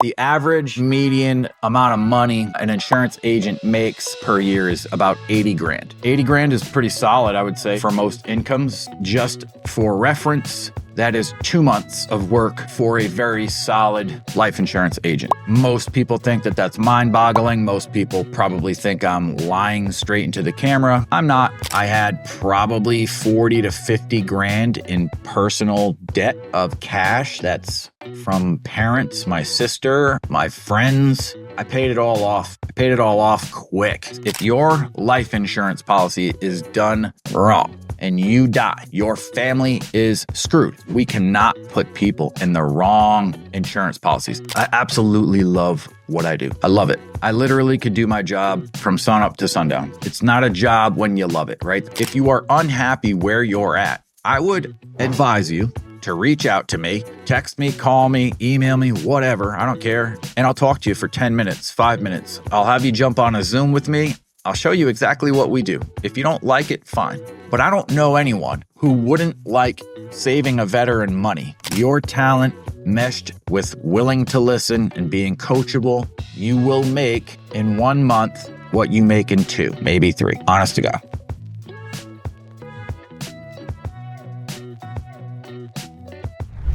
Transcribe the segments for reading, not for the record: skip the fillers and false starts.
The average median amount of money an insurance agent makes per year is about 80 grand. 80 grand is pretty solid, I would say, for most incomes. Just for reference, that is 2 months of work for a very solid life insurance agent. Most people think that that's mind-boggling. Most people probably think I'm lying straight into the camera. I'm not. I had probably 40 to 50 grand in personal debt of cash. That's from parents, my sister, my friends. I paid it all off. I paid it all off quick. If your life insurance policy is done wrong and you die, your family is screwed. We cannot put people in the wrong insurance policies. I absolutely love what I do. I love it. I literally could do my job from sun up to sundown. It's not a job when you love it, right? If you are unhappy where you're at, I would advise you to reach out to me, text me, call me, email me, whatever, I don't care. And I'll talk to you for 10 minutes, 5 minutes. I'll have you jump on a Zoom with me. I'll show you exactly what we do. If you don't like it, fine. But I don't know anyone who wouldn't like saving a veteran money. Your talent meshed with willing to listen and being coachable, you will make in 1 month what you make in 2, maybe 3. Honest to God.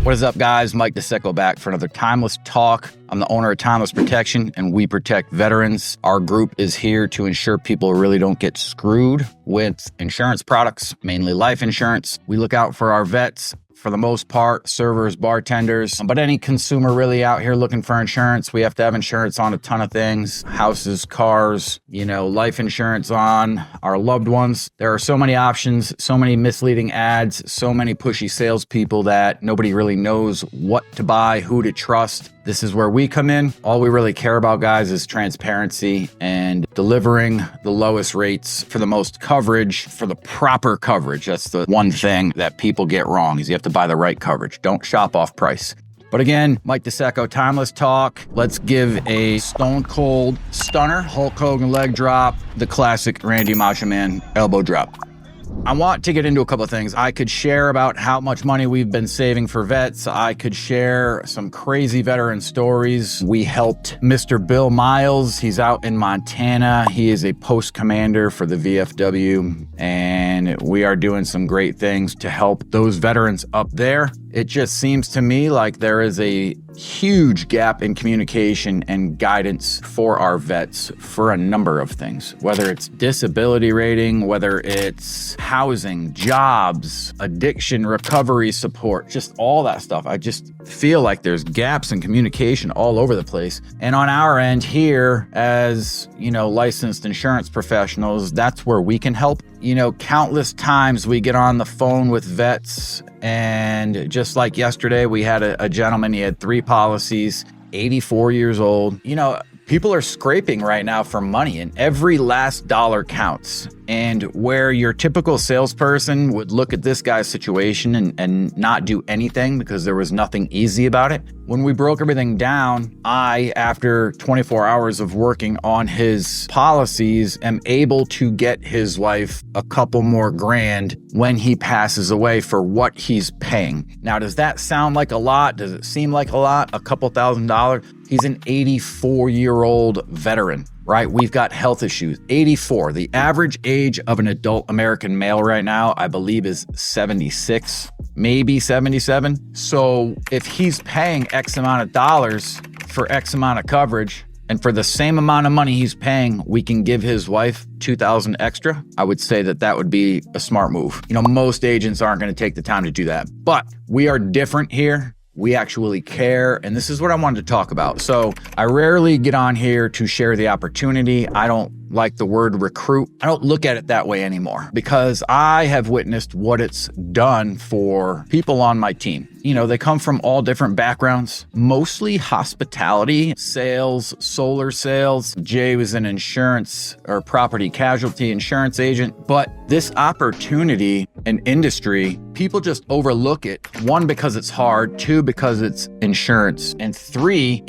What is up, guys? Mike DeSecco back for another Timeless Talk. I'm the owner of Timeless Protection, and we protect veterans. Our group is here to ensure people really don't get screwed with insurance products, mainly life insurance. We look out for our vets, for the most part, servers, bartenders, but any consumer really out here looking for insurance. We have to have insurance on a ton of things, houses, cars, life insurance on our loved ones. There are so many options, so many misleading ads, so many pushy salespeople that nobody really knows what to buy, who to trust. This is where we come in. All we really care about, guys, is transparency and delivering the lowest rates for the most coverage, for the proper coverage. That's the one thing that people get wrong, is you have to buy the right coverage. Don't shop off price. But again, Mike DeSecco, Timeless Talk. Let's give a stone cold stunner, Hulk Hogan leg drop, the classic Randy Macho Man elbow drop. I want to get into a couple of things. I could share about how much money we've been saving for vets. I could share some crazy veteran stories. We helped Mr. Bill Miles. He's out in Montana. He is a post commander for the VFW, and we are doing some great things to help those veterans up there. It just seems to me like there is a huge gap in communication and guidance for our vets for a number of things, whether it's disability rating, whether it's housing, jobs, addiction recovery support, just all that stuff. I just feel like there's gaps in communication all over the place. And on our end here, as licensed insurance professionals, that's where we can help. Countless times we get on the phone with vets, and just like yesterday, we had a gentleman, he had 3 policies, 84 years old. People are scraping right now for money, and every last dollar counts. And where your typical salesperson would look at this guy's situation and not do anything because there was nothing easy about it, when we broke everything down, I, after 24 hours of working on his policies, am able to get his wife a couple more grand when he passes away for what he's paying. Now, does that sound like a lot? Does it seem like a lot? A couple $1,000s? He's an 84-year-old veteran, right? We've got health issues. 84. The average age of an adult American male right now, I believe, is 76, maybe 77. So if he's paying X amount of dollars for X amount of coverage, and for the same amount of money he's paying, we can give his wife $2,000 extra, I would say that would be a smart move. Most agents aren't going to take the time to do that, but we are different here. We actually care, and this is what I wanted to talk about. So I rarely get on here to share the opportunity. I don't like the word recruit. I don't look at it that way anymore because I have witnessed what it's done for people on my team. They come from all different backgrounds, mostly hospitality, sales, solar sales. Jay was an insurance or property casualty insurance agent, but this opportunity and industry, people just overlook it. 1, because it's hard. 2, because it's insurance. And 3,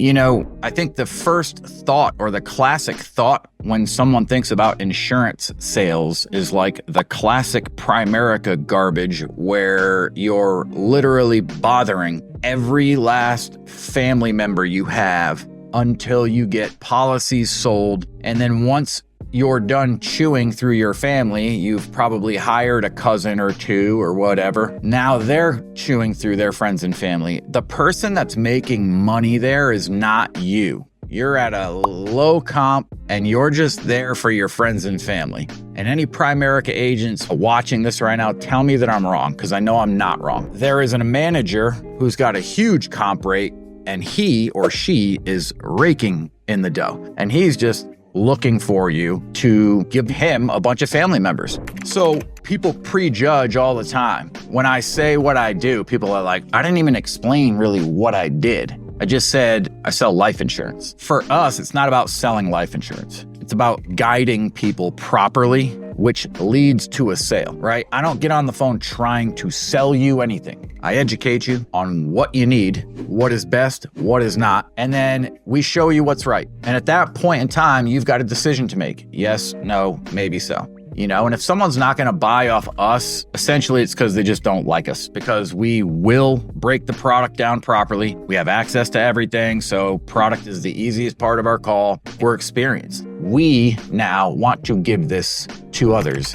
I think the first thought or the classic thought when someone thinks about insurance sales is like the classic Primerica garbage where you're literally bothering every last family member you have until you get policies sold. And then once you're done chewing through your family, you've probably hired a cousin or two or whatever. Now they're chewing through their friends and family. The person that's making money there is not you. You're at a low comp and you're just there for your friends and family. And any Primerica agents watching this right now, tell me that I'm wrong, because I know I'm not wrong. There is a manager who's got a huge comp rate and he or she is raking in the dough. And he's just looking for you to give him a bunch of family members. So people prejudge all the time. When I say what I do, people are like, I didn't even explain really what I did. I just said I sell life insurance. For us, it's not about selling life insurance. It's about guiding people properly, which leads to a sale, right? I don't get on the phone trying to sell you anything. I educate you on what you need, what is best, what is not, and then we show you what's right. And at that point in time, you've got a decision to make. Yes, no, maybe so. And if someone's not going to buy off us, essentially it's because they just don't like us, because we will break the product down properly. We have access to everything. So product is the easiest part of our call. We're experienced. We now want to give this to others.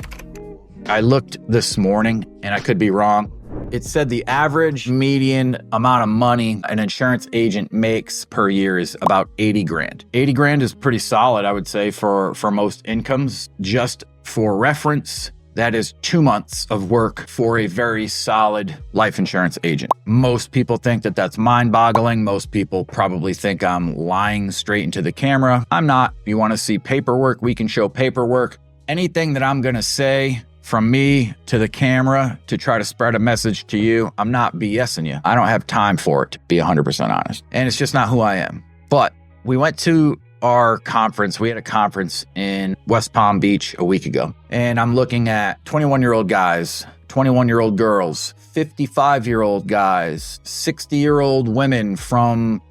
I looked this morning and I could be wrong. It said the average median amount of money an insurance agent makes per year is about 80 grand. 80 grand is pretty solid, I would say, for most incomes. Just for reference, that is 2 months of work for a very solid life insurance agent. Most people think that that's mind-boggling. Most people probably think I'm lying straight into the camera. I'm not. If you want to see paperwork, we can show paperwork. Anything that I'm going to say from me to the camera to try to spread a message to you, I'm not BSing you. I don't have time for it, to be 100% honest. And it's just not who I am. But we went to our conference. We had a conference in West Palm Beach a week ago. And I'm looking at 21-year-old guys, 21-year-old girls, 55-year-old guys, 60-year-old women from,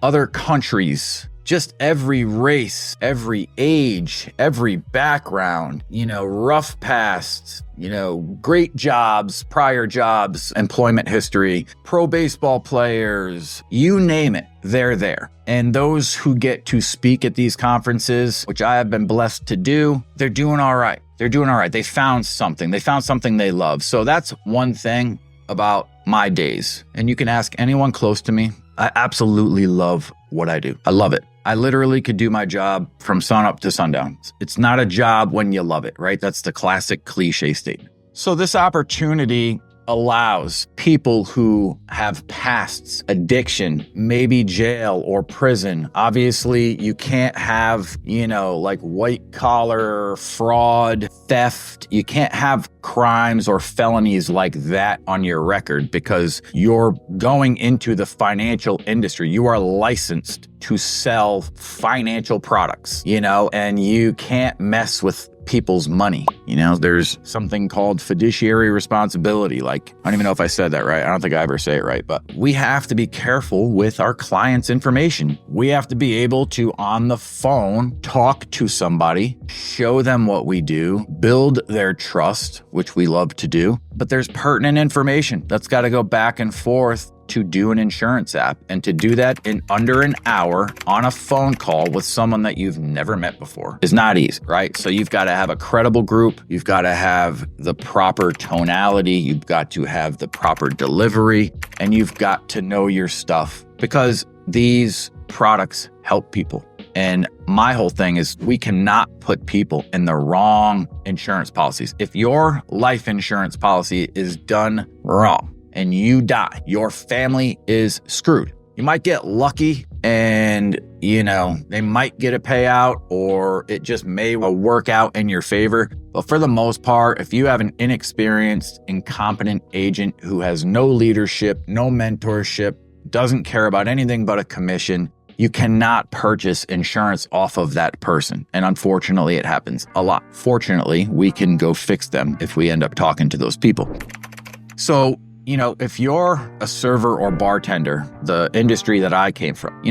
other countries. Just every race, every age, every background, rough past, great jobs, prior jobs, employment history, pro baseball players, you name it, they're there. And those who get to speak at these conferences, which I have been blessed to do, they're doing all right. They're doing all right. They found something. They found something they love. So that's one thing about my days. And you can ask anyone close to me. I absolutely love what I do. I love it. I literally could do my job from sunup to sundown. It's not a job when you love it, right? That's the classic cliche statement. So this opportunity allows people who have pasts, addiction, maybe jail or prison. Obviously, you can't have, like white collar fraud, theft. You can't have crimes or felonies like that on your record because you're going into the financial industry. You are licensed to sell financial products, and you can't mess with people's money. There's something called fiduciary responsibility. I don't even know if I said that right. I don't think I ever say it right, but we have to be careful with our clients' information. We have to be able to, on the phone, talk to somebody, show them what we do, build their trust, which we love to do. But there's pertinent information that's got to go back and forth to do an insurance app, and to do that in under an hour on a phone call with someone that you've never met before is not easy, right? So you've got to have a credible group. You've got to have the proper tonality. You've got to have the proper delivery, and you've got to know your stuff because these products help people. And my whole thing is we cannot put people in the wrong insurance policies. If your life insurance policy is done wrong, and you die, your family is screwed. You might get lucky and, they might get a payout or it just may work out in your favor. But for the most part, if you have an inexperienced, incompetent agent who has no leadership, no mentorship, doesn't care about anything but a commission, you cannot purchase insurance off of that person. And unfortunately, it happens a lot. Fortunately, we can go fix them if we end up talking to those people. So, if you're a server or bartender, the industry that I came from,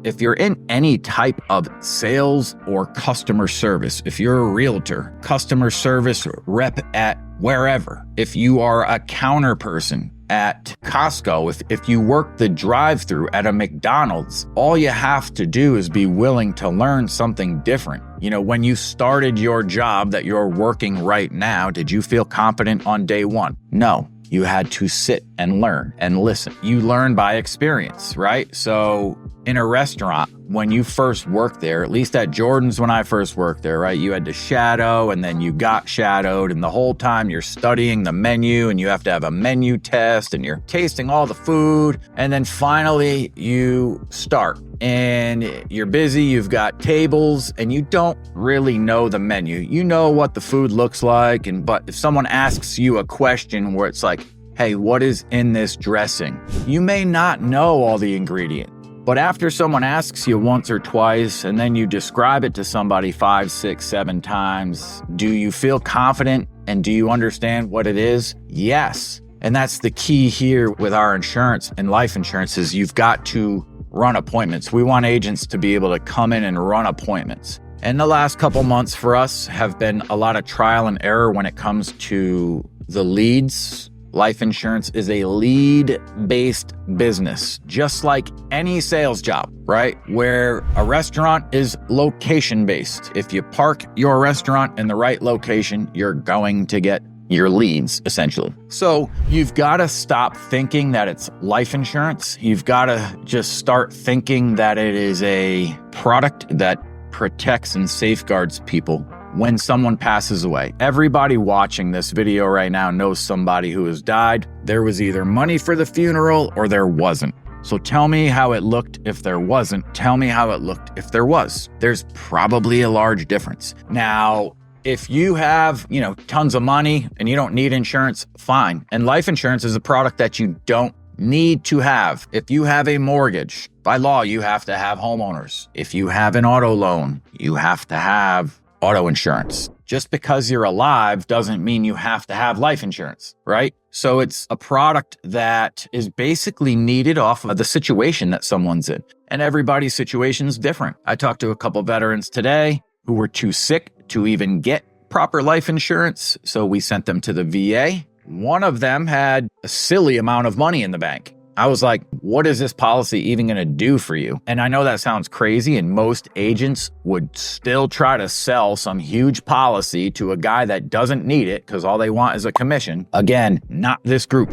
if you're in any type of sales or customer service, if you're a realtor, customer service rep at wherever, if you are a counter person at Costco, if you work the drive-thru at a McDonald's, all you have to do is be willing to learn something different. When you started your job that you're working right now, did you feel confident on day one? No. You had to sit and learn and listen. You learn by experience, right? So in a restaurant, when you first worked there, at least at Jordan's when I first worked there, right? You had to shadow and then you got shadowed, and the whole time you're studying the menu and you have to have a menu test and you're tasting all the food. And then finally you start and you're busy, you've got tables and you don't really know the menu. You know what the food looks like, but if someone asks you a question where it's like, hey, what is in this dressing? You may not know all the ingredients. But after someone asks you once or twice and then you describe it to somebody 5, 6, 7 times, do you feel confident and do you understand what it is? Yes. And that's the key here with our insurance and life insurance is you've got to run appointments. We want agents to be able to come in and run appointments. And the last couple months for us have been a lot of trial and error when it comes to the leads. Life insurance is a lead-based business, just like any sales job, right? Where a restaurant is location-based. If you park your restaurant in the right location, you're going to get your leads, essentially. So you've got to stop thinking that it's life insurance. You've got to just start thinking that it is a product that protects and safeguards people when someone passes away. Everybody watching this video right now knows somebody who has died. There was either money for the funeral or there wasn't. So tell me how it looked if there wasn't. Tell me how it looked if there was. There's probably a large difference. Now, if you have, tons of money and you don't need insurance, fine. And life insurance is a product that you don't need to have. If you have a mortgage, by law, you have to have homeowners. If you have an auto loan, you have to have auto insurance. Just because you're alive doesn't mean you have to have life insurance, right? So it's a product that is basically needed off of the situation that someone's in. And everybody's situation is different. I talked to a couple veterans today who were too sick to even get proper life insurance. So we sent them to the VA. One of them had a silly amount of money in the bank. I was like, what is this policy even going to do for you? And I know that sounds crazy, and most agents would still try to sell some huge policy to a guy that doesn't need it because all they want is a commission. Again, not this group.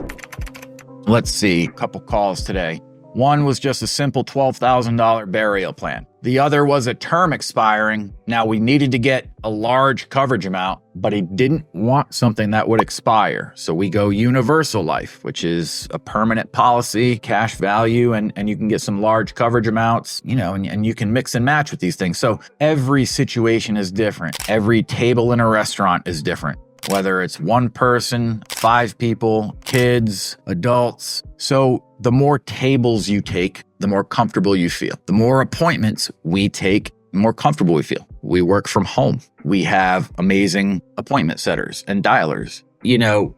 Let's see, a couple calls today. One was just a simple $12,000 burial plan. The other was a term expiring. Now, we needed to get a large coverage amount, but he didn't want something that would expire. So we go universal life, which is a permanent policy, cash value, and you can get some large coverage amounts, and you can mix and match with these things. So every situation is different. Every table in a restaurant is different. Whether it's one person, 5 people, kids, adults. So the more tables you take, the more comfortable you feel. The more appointments we take, the more comfortable we feel. We work from home. We have amazing appointment setters and dialers.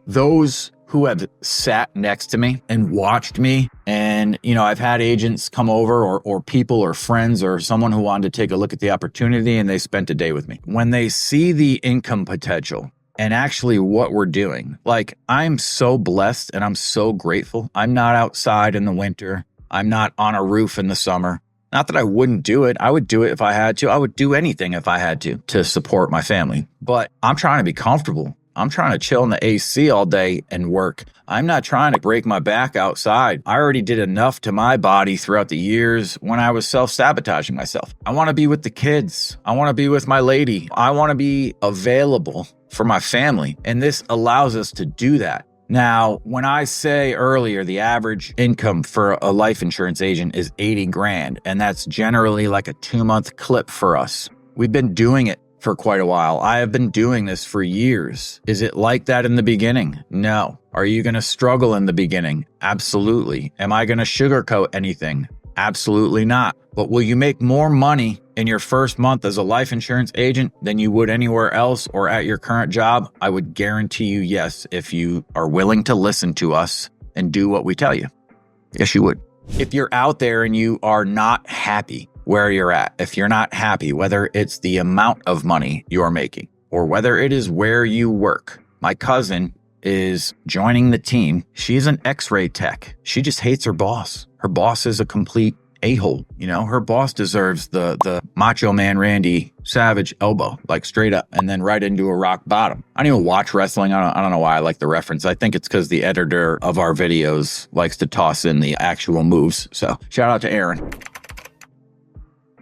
Those who have sat next to me and watched me, and, I've had agents come over or people or friends or someone who wanted to take a look at the opportunity and they spent a day with me. When they see the income potential, and actually what we're doing. Like, I'm so blessed and I'm so grateful. I'm not outside in the winter. I'm not on a roof in the summer. Not that I wouldn't do it. I would do it if I had to. I would do anything if I had to support my family. But I'm trying to be comfortable. I'm trying to chill in the AC all day and work. I'm not trying to break my back outside. I already did enough to my body throughout the years when I was self-sabotaging myself. I want to be with the kids. I want to be with my lady. I want to be available for my family. And this allows us to do that. Now, when I say earlier, the average income for a life insurance agent is 80 grand, and that's generally like a 2-month clip for us. We've been doing it for quite a while. I have been doing this for years. Is it like that in the beginning? No. Are you going to struggle in the beginning? Absolutely. Am I going to sugarcoat anything? Absolutely not. But will you make more money in your first month as a life insurance agent than you would anywhere else or at your current job? I would guarantee you yes, if you are willing to listen to us and do what we tell you. Yes, you would. If you're out there and you are not happy where you're at, if you're not happy, whether it's the amount of money you're making or whether it is where you work. My cousin is joining the team. She's an x-ray tech. She just hates her boss. Her boss is a complete a-hole. Her boss deserves the Macho Man Randy Savage elbow, like straight up, and then right into a rock bottom. I don't even watch wrestling. I don't know why I like the reference. I think it's because the editor of our videos likes to toss in the actual moves. So shout out to Aaron.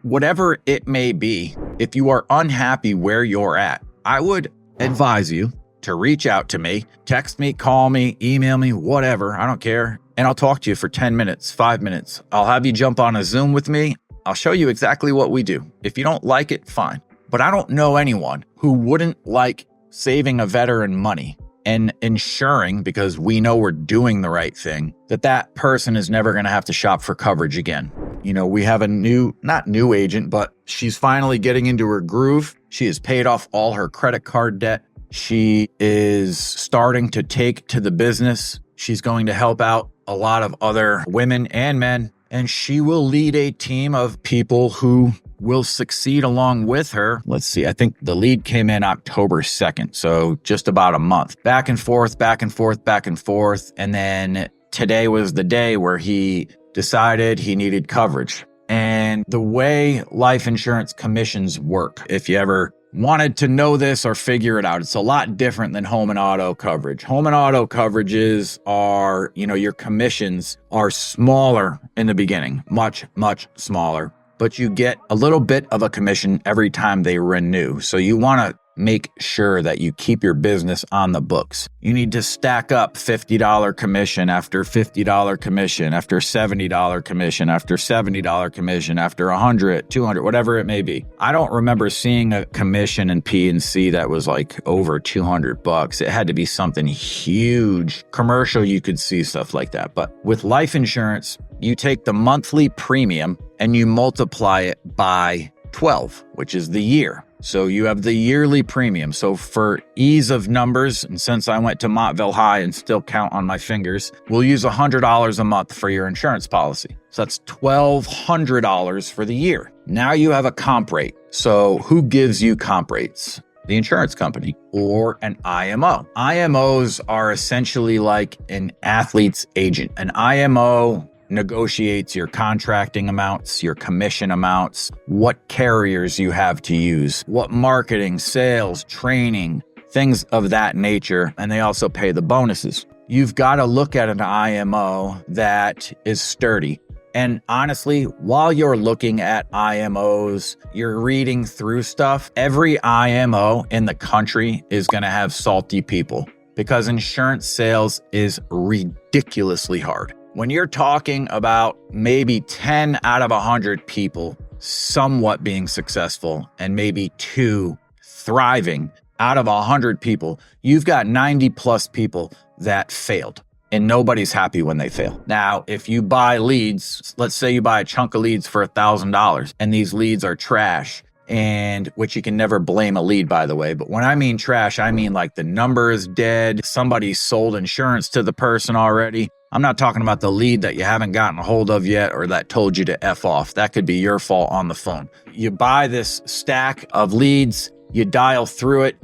Whatever it may be, if you are unhappy where you're at, I would advise you to reach out to me, text me, call me, email me, whatever. I don't care. And I'll talk to you for 10 minutes, 5 minutes. I'll have you jump on a Zoom with me. I'll show you exactly what we do. If you don't like it, fine. But I don't know anyone who wouldn't like saving a veteran money and ensuring, because we know we're doing the right thing, that person is never going to have to shop for coverage again. We have a not new agent, but she's finally getting into her groove. She has paid off all her credit card debt. She is starting to take to the business. She's going to help out a lot of other women and men, and she will lead a team of people who will succeed along with her. Let's see, I think the lead came in October 2nd, so just about a month. Back and forth, back and forth, back and forth, and then today was the day where he decided he needed coverage. And the way life insurance commissions work, if you ever wanted to know this or figure it out, it's a lot different than home and auto coverage. Home and auto coverages are, your commissions are smaller in the beginning, much, much smaller, but you get a little bit of a commission every time they renew. So you want to make sure that you keep your business on the books. You need to stack up $50 commission after $50 commission after $70 commission after $70 commission after $100, $200, whatever it may be. I don't remember seeing a commission in P&C that was like over $200. It had to be something huge. Commercial, you could see stuff like that. But with life insurance, you take the monthly premium and you multiply it by 12, which is the year. So you have the yearly premium. So for ease of numbers, and since I went to Montville High and still count on my fingers, we'll use $100 a month for your insurance policy. So that's $1,200 for the year. Now you have a comp rate. So who gives you comp rates? The insurance company or an IMO. IMOs are essentially like an athlete's agent. An IMO negotiates your contracting amounts, your commission amounts, what carriers you have to use, what marketing, sales, training, things of that nature. And they also pay the bonuses. You've got to look at an IMO that is sturdy. And honestly, while you're looking at IMOs, you're reading through stuff. Every IMO in the country is going to have salty people because insurance sales is ridiculously hard. When you're talking about maybe 10 out of 100 people somewhat being successful and maybe 2 thriving out of 100 people, you've got 90 plus people that failed. And nobody's happy when they fail. Now, if you buy leads, let's say you buy a chunk of leads for $1,000 and these leads are trash, and which you can never blame a lead, by the way. But when I mean trash, I mean like the number is dead. Somebody sold insurance to the person already. I'm not talking about the lead that you haven't gotten a hold of yet or that told you to F off. That could be your fault on the phone. You buy this stack of leads, you dial through it,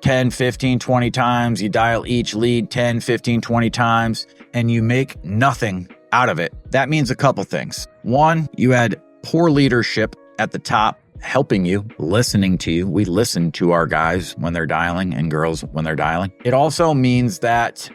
10, 15, 20 times. You dial each lead 10, 15, 20 times, and you make nothing out of it. That means a couple things. One, you had poor leadership at the top helping you, listening to you. We listen to our guys when they're dialing and girls when they're dialing. It also means that,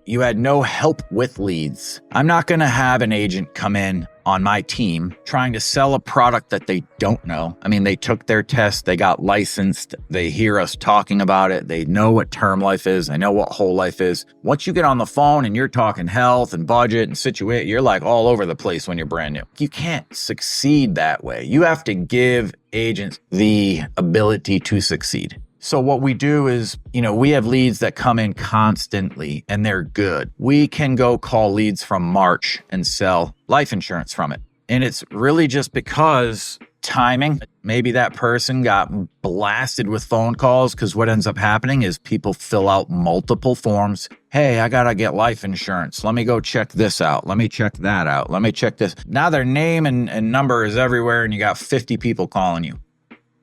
you had no help with leads. I'm not going to have an agent come in on my team trying to sell a product that they don't know. I mean, they took their test, they got licensed, they hear us talking about it, they know what term life is, they know what whole life is. Once you get on the phone and you're talking health and budget and situation, you're like all over the place when you're brand new. You can't succeed that way. You have to give agents the ability to succeed. So what we do is, we have leads that come in constantly and they're good. We can go call leads from March and sell life insurance from it. And it's really just because timing, maybe that person got blasted with phone calls because what ends up happening is people fill out multiple forms. Hey, I got to get life insurance. Let me go check this out. Let me check that out. Let me check this. Now their name and number is everywhere and you got 50 people calling you.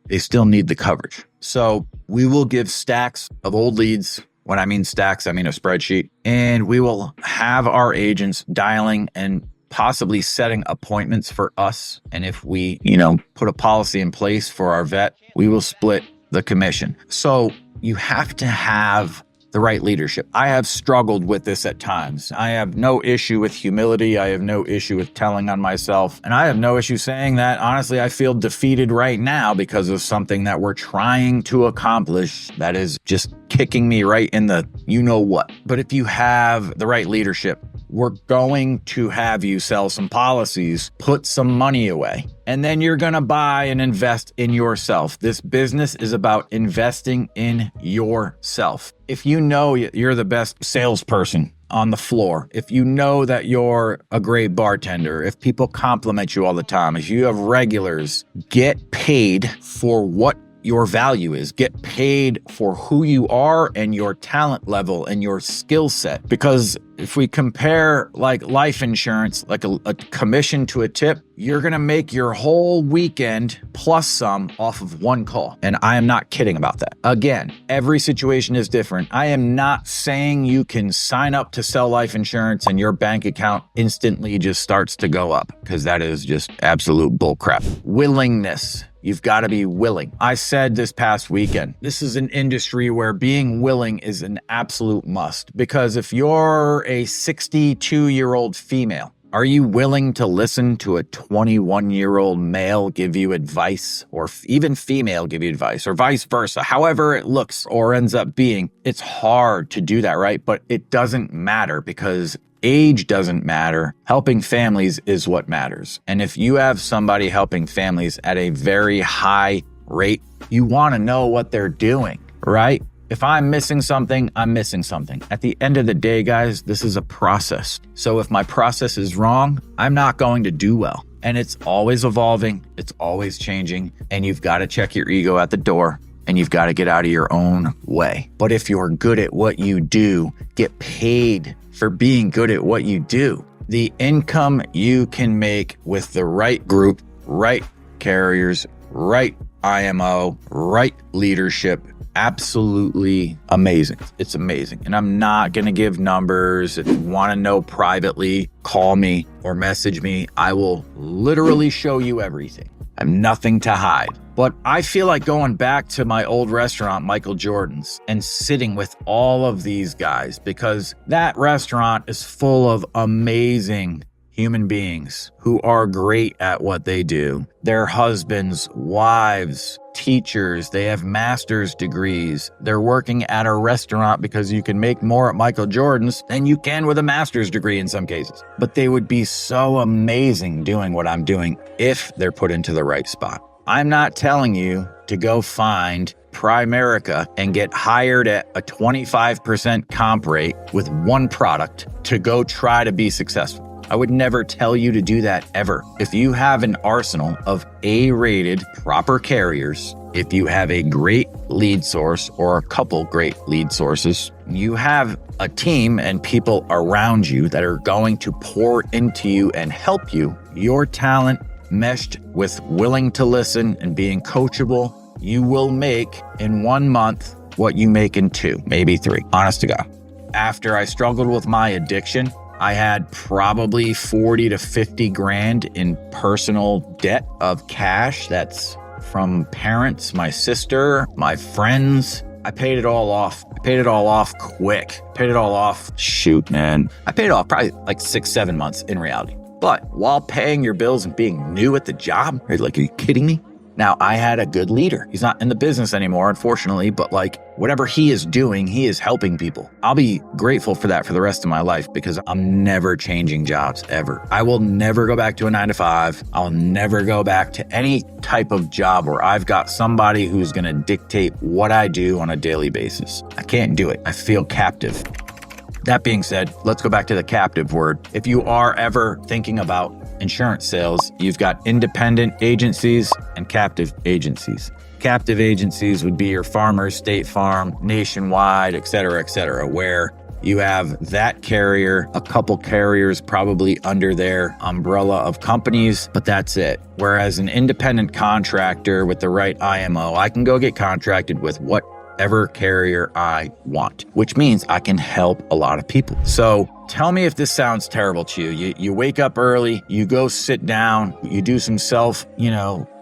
They still need the coverage. So we will give stacks of old leads When I mean stacks, I mean a spreadsheet. And we will have our agents dialing and possibly setting appointments for us. And if we, put a policy in place for our vet, we will split the commission. So you have to have the right leadership. I have struggled with this at times. I have no issue with humility. I have no issue with telling on myself. And I have no issue saying that, honestly, I feel defeated right now because of something that we're trying to accomplish that is just kicking me right in the you-know-what. But if you have the right leadership, we're going to have you sell some policies, put some money away, and then you're going to buy and invest in yourself. This business is about investing in yourself. If you know you're the best salesperson on the floor, if you know that you're a great bartender, if people compliment you all the time, if you have regulars, get paid for what your value is. Get paid for who you are and your talent level and your skill set. Because if we compare like life insurance, like a commission to a tip, you're going to make your whole weekend plus some off of one call. And I am not kidding about that. Again, every situation is different. I am not saying you can sign up to sell life insurance and your bank account instantly just starts to go up, because that is just absolute bullcrap. Willingness. You've got to be willing. I said this past weekend, this is an industry where being willing is an absolute must. Because if you're a 62-year-old female, are you willing to listen to a 21-year-old male give you advice, or even female give you advice, or vice versa? However it looks or ends up being, it's hard to do that, right? But it doesn't matter, because age doesn't matter. Helping families is what matters. And if you have somebody helping families at a very high rate, you want to know what they're doing, right? If I'm missing something, I'm missing something. At the end of the day, guys, this is a process. So if my process is wrong, I'm not going to do well. And it's always evolving. It's always changing. And you've got to check your ego at the door. And you've got to get out of your own way. But if you're good at what you do, get paid for being good at what you do. The income you can make with the right group, right carriers, right IMO, right leadership, absolutely amazing. It's amazing. And I'm not going to give numbers. If you want to know privately, call me or message me. I will literally show you everything. I have nothing to hide. But I feel like going back to my old restaurant, Michael Jordan's, and sitting with all of these guys, because that restaurant is full of amazing human beings who are great at what they do. Their husbands, wives, teachers, they have master's degrees. They're working at a restaurant because you can make more at Michael Jordan's than you can with a master's degree in some cases. But they would be so amazing doing what I'm doing if they're put into the right spot. I'm not telling you to go find Primerica and get hired at a 25% comp rate with one product to go try to be successful. I would never tell you to do that ever. If you have an arsenal of A-rated proper carriers, if you have a great lead source or a couple great lead sources, you have a team and people around you that are going to pour into you and help you. Your talent meshed with willing to listen and being coachable, you will make in 1 month what you make in 2, maybe 3. Honest to God. After I struggled with my addiction, I had probably 40 to 50 grand in personal debt of cash. That's from parents, my sister, my friends. I paid it all off. I paid it all off quick. Paid it all off. Shoot, man. I paid it off probably like 6-7 months in reality. But while paying your bills and being new at the job, are you kidding me? Now, I had a good leader. He's not in the business anymore, unfortunately, but whatever he is doing, he is helping people. I'll be grateful for that for the rest of my life, because I'm never changing jobs, ever. I will never go back to a 9-to-5. I'll never go back to any type of job where I've got somebody who's going to dictate what I do on a daily basis. I can't do it. I feel captive. That being said, let's go back to the captive word. If you are ever thinking about insurance sales, you've got independent agencies and captive agencies. Captive agencies would be your Farmers, State Farm, Nationwide, et cetera, where you have that carrier, a couple carriers probably under their umbrella of companies, but that's it. Whereas an independent contractor with the right IMO, I can go get contracted with whatever whatever carrier I want, which means I can help a lot of people. So tell me if this sounds terrible to you. You wake up early, you go sit down, you do some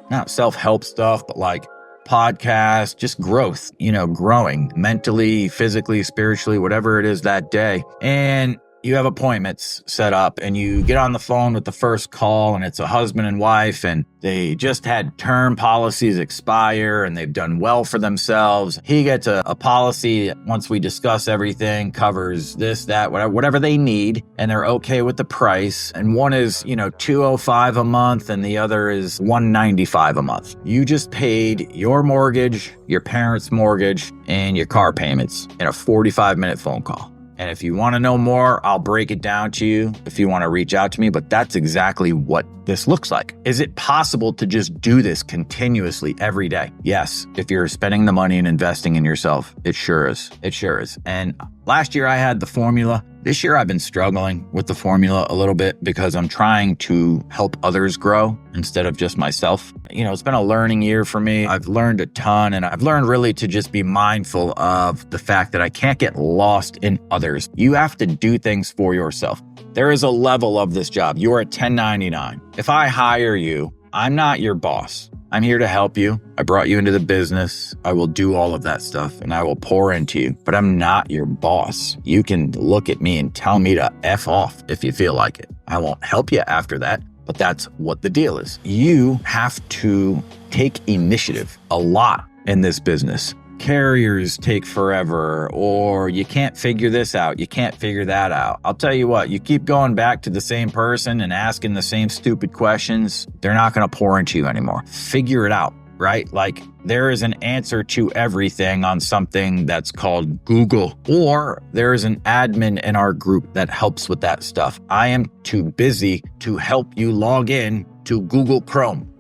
not self-help stuff, but like podcast, just growth, growing mentally, physically, spiritually, whatever it is that day. And you have appointments set up and you get on the phone with the first call and it's a husband and wife and they just had term policies expire and they've done well for themselves. He gets a policy that, once we discuss everything, covers this, that, whatever they need, and they're okay with the price. And one is, $205 a month and the other is $195 a month. You just paid your mortgage, your parents' mortgage, and your car payments in a 45-minute phone call. And if you want to know more, I'll break it down to you if you want to reach out to me. But that's exactly what this looks like. Is it possible to just do this continuously every day? Yes. If you're spending the money and investing in yourself, it sure is. It sure is. And last year I had the formula. This year I've been struggling with the formula a little bit because I'm trying to help others grow instead of just myself. It's been a learning year for me. I've learned a ton, and I've learned really to just be mindful of the fact that I can't get lost in others. You have to do things for yourself. There is a level of this job. You're a 1099. If I hire you, I'm not your boss. I'm here to help you. I brought you into the business. I will do all of that stuff and I will pour into you, but I'm not your boss. You can look at me and tell me to F off if you feel like it. I won't help you after that, but that's what the deal is. You have to take initiative a lot in this business. Carriers take forever, or you can't figure this out, you can't figure that out. I'll tell you what, you keep going back to the same person and asking the same stupid questions, they're not going to pour into you anymore. Figure it out, right? Like there is an answer to everything on something that's called Google, or there is an admin in our group that helps with that stuff. I am too busy to help you log in to Google Chrome.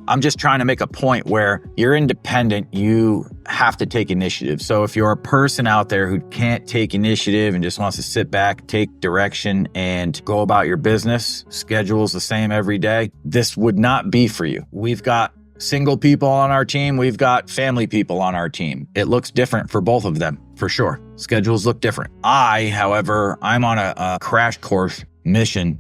I'm just trying to make a point where you're independent, you have to take initiative. So if you're a person out there who can't take initiative and just wants to sit back, take direction, and go about your business, schedule's the same every day, this would not be for you. We've got single people on our team, we've got family people on our team. It looks different for both of them, for sure. Schedules look different. However, I'm on a crash course mission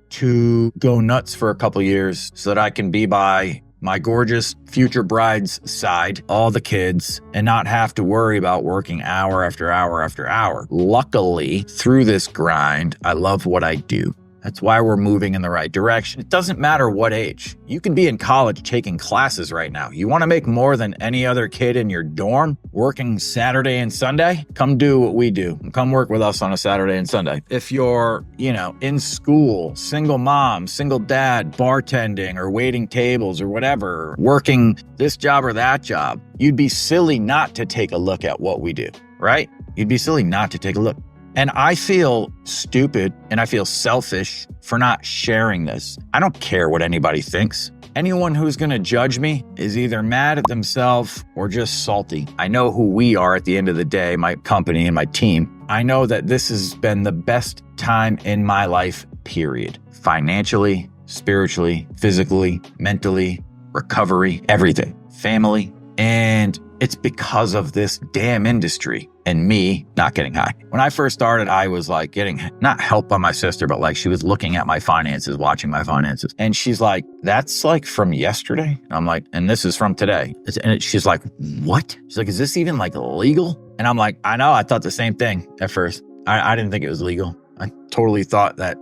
to go nuts for a couple years so that I can be by my gorgeous future bride's side, all the kids, and not have to worry about working hour after hour after hour. Luckily, through this grind, I love what I do. That's why we're moving in the right direction. It doesn't matter what age. You can be in college taking classes right now. You want to make more than any other kid in your dorm working Saturday and Sunday? Come do what we do. Come work with us on a Saturday and Sunday. If you're, in school, single mom, single dad, bartending or waiting tables or whatever, working this job or that job, you'd be silly not to take a look at what we do, right? You'd be silly not to take a look. And I feel stupid and I feel selfish for not sharing this. I don't care what anybody thinks. Anyone who's going to judge me is either mad at themselves or just salty. I know who we are at the end of the day, my company and my team. I know that this has been the best time in my life, period. Financially, spiritually, physically, mentally, recovery, everything, family. And it's because of this damn industry and me not getting high. When I first started, I was like getting not help by my sister, but like she was looking at my finances, watching my finances. And she's like, that's like from yesterday. And I'm like, and this is from today. She's like, what? She's like, is this even like legal? And I'm like, I know. I thought the same thing at first. I didn't think it was legal. I totally thought that,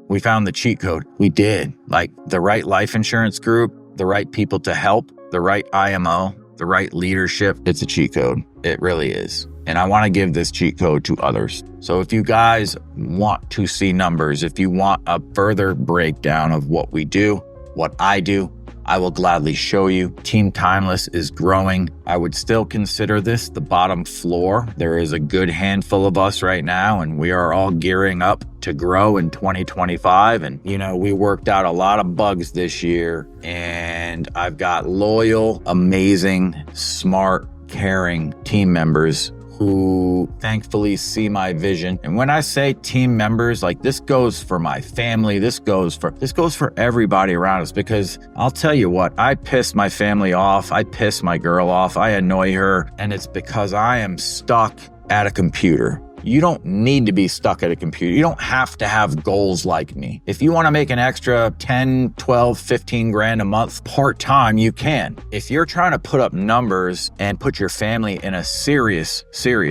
we found the cheat code. We did. Like the right life insurance group, the right people to help, the right IMO, the right leadership. It's a cheat code. It really is. And I want to give this cheat code to others. So if you guys want to see numbers, if you want a further breakdown of what we do, what I do, I will gladly show you. Team Timeless is growing. I would still consider this the bottom floor. There is a good handful of us right now, and we are all gearing up to grow in 2025. And, we worked out a lot of bugs this year, and I've got loyal, amazing, smart, caring team members who thankfully see my vision. And when I say team members, like this goes for my family, this goes for everybody around us, because I'll tell you what, I piss my family off, I piss my girl off, I annoy her, and it's because I am stuck at a computer. You don't need to be stuck at a computer. You don't have to have goals like me. If you want to make an extra 10, 12, 15 grand a month part-time, you can. If you're trying to put up numbers and put your family in a serious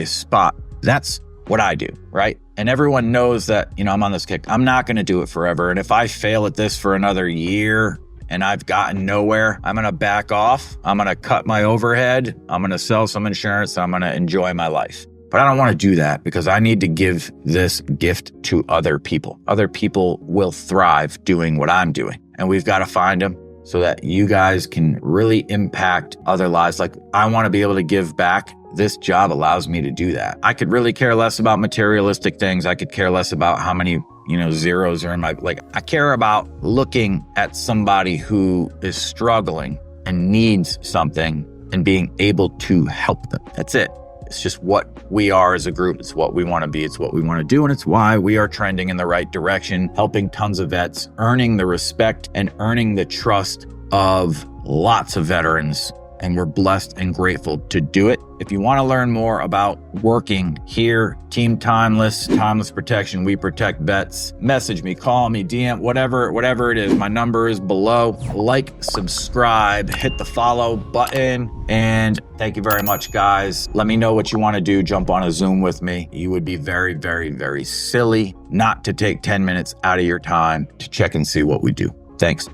spot, that's what I do, right? And everyone knows that, I'm on this kick. I'm not going to do it forever. And if I fail at this for another year and I've gotten nowhere, I'm going to back off. I'm going to cut my overhead. I'm going to sell some insurance. I'm going to enjoy my life. But I don't want to do that because I need to give this gift to other people. Other people will thrive doing what I'm doing. And we've got to find them so that you guys can really impact other lives. Like, I want to be able to give back. This job allows me to do that. I could really care less about materialistic things. I could care less about how many, zeros are in my, I care about looking at somebody who is struggling and needs something and being able to help them. That's it. It's just what we are as a group. It's what we want to be. It's what we want to do. And it's why we are trending in the right direction, helping tons of vets, earning the respect and earning the trust of lots of veterans. And we're blessed and grateful to do it. If you want to learn more about working here, Team Timeless Protection, we protect vets, message me, call me, DM, whatever it is. My number is below. Like, subscribe, hit the follow button. And thank you very much, guys. Let me know what you want to do. Jump on a Zoom with me. You would be very, very, very silly not to take 10 minutes out of your time to check and see what we do. Thanks.